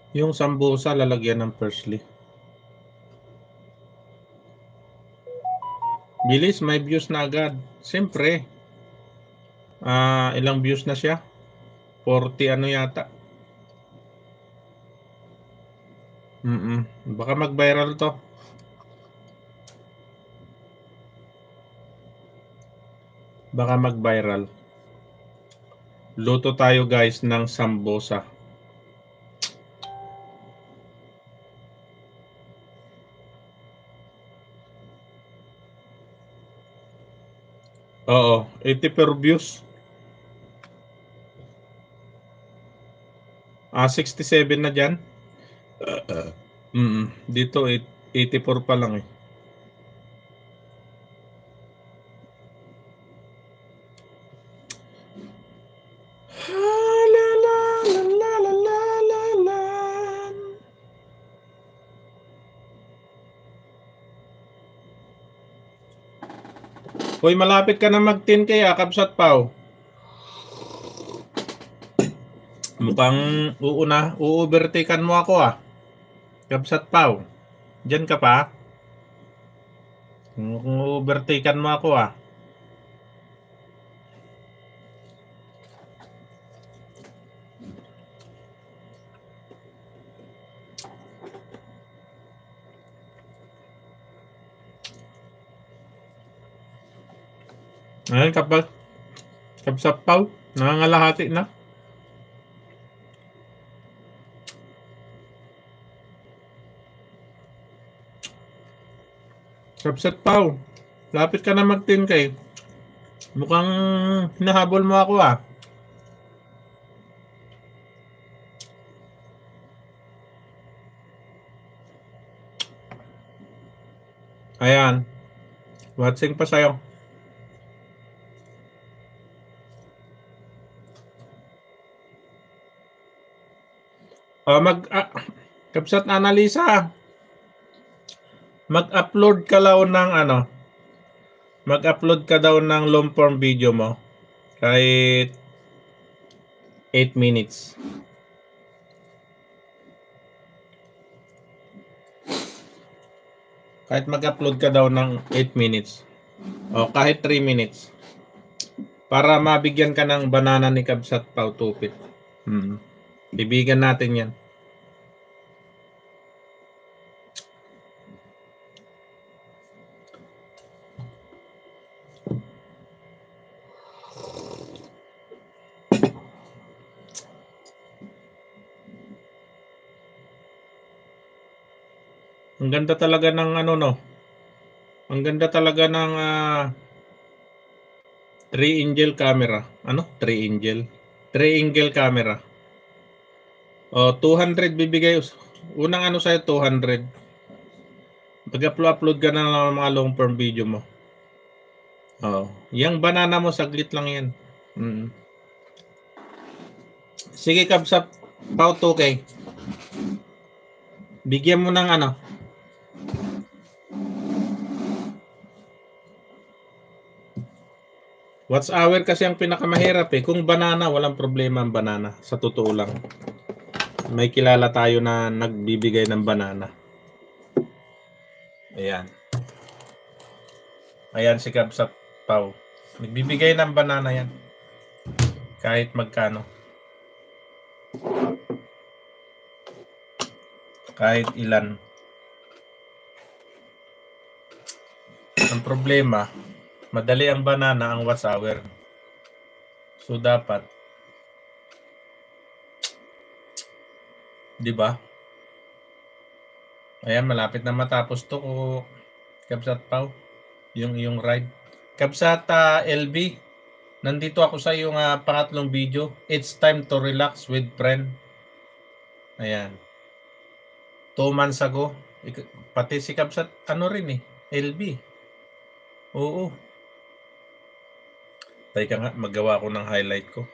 Yung sambusa lalagyan ng parsley. Bilis, may views na agad. Siyempre. Ilang views na siya? 40 ano yata. Baka mag-viral to. Baka mag-viral. Luto tayo guys ng sambusa. Oo, 80 per views. 67 na dyan. Dito 84 pa lang eh. Hoy, malapit ka na mag-10K Kabsat Pao. Mukhang u-overtaken mo ako Kabsat Pao. Diyan ka pa? Mukhang u-overtaken mo ako Ayun, Kabsat Pao, nangangalahati na. Kabsat Pao, lapit ka na mag-10K. Mukhang hinahabol mo ako Ayan. Watching pa sa'yo. Kabsat Analisa, mag-upload ka daw ng mag-upload ka daw ng long form video mo kahit 8 minutes. Kahit mag-upload ka daw ng 8 minutes o kahit 3 minutes para mabigyan ka ng banana ni Kabsat Pao Tupit. Ibigan natin yan. Ang ganda talaga ng Ang ganda talaga ng 3-angle camera. 3-angle camera. 200 bibigay. Unang sa'yo 200. Pag-upload ka na ng mga long form video mo. Yung banana mo saglit lang yan. Sige Kabsat Pao 2K. Bigyan mo ng Watch hour kasi ang pinakamahirap Kung banana, walang problema ang banana. Sa totoo lang. May kilala tayo na nagbibigay ng banana. Ayan. Ayan si Kabsat Pao. Nagbibigay ng banana yan. Kahit magkano. Kahit ilan. Ang problema, madali ang banana ang watch hour. So dapat, di ba? Ayan, malapit na matapos to Kabsat Pao. Yung ride. Kabsat LB, nandito ako sa iyong pangatlong video. It's time to relax with friend. Ayan. 2 months ago. Pati si Kabsat, rin LB. Oo. Teka nga, magawa ko ng highlight ko.